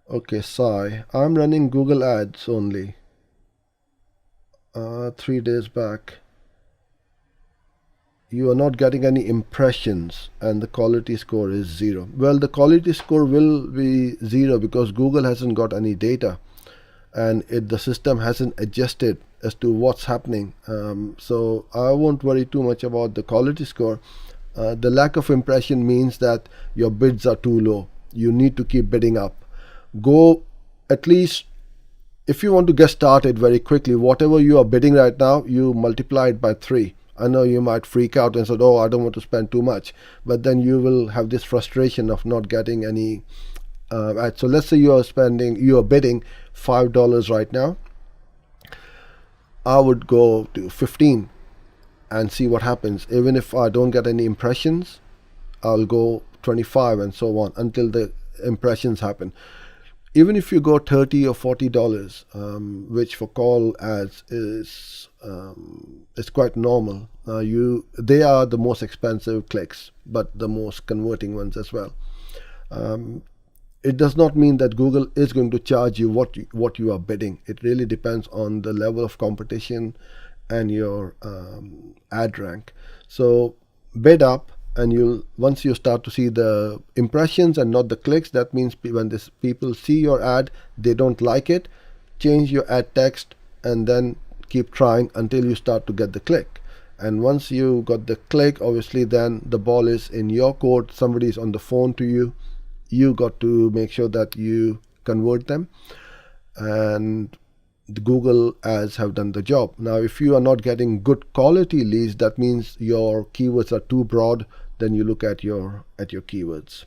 Okay, Sai, I'm running Google Ads only. 3 days back. You are not getting any impressions and the quality score is 0. Well, the quality score will be 0 because Google hasn't got any data and the system hasn't adjusted as to what's happening. So I won't worry too much about the quality score. The lack of impression means that your bids are too low. You need to keep bidding up. Go at least, if you want to get started very quickly, whatever you are bidding right now, you multiply it by 3. I know you might freak out and say, oh, I don't want to spend too much, but then you will have this frustration of not getting any ads. So let's say you are bidding $5 right now. I would go to 15 and see what happens. Even if I don't get any impressions, I'll go 25 and so on until the impressions happen. Even if you go $30 or $40, which for call ads is quite normal. They are the most expensive clicks, but the most converting ones as well. It does not mean that Google is going to charge you what you are bidding. It really depends on the level of competition and your ad rank. So bid up, and once you start to see the impressions and not the clicks, that means when this people see your ad, they don't like it. Change your ad text and then keep trying until you start to get the click. And once you got the click, obviously then the ball is in your court. Somebody is on the phone to you. You got to make sure that you convert them, and the Google ads have done the job. Now, if you are not getting good quality leads, that means your keywords are too broad. Then you look at your keywords.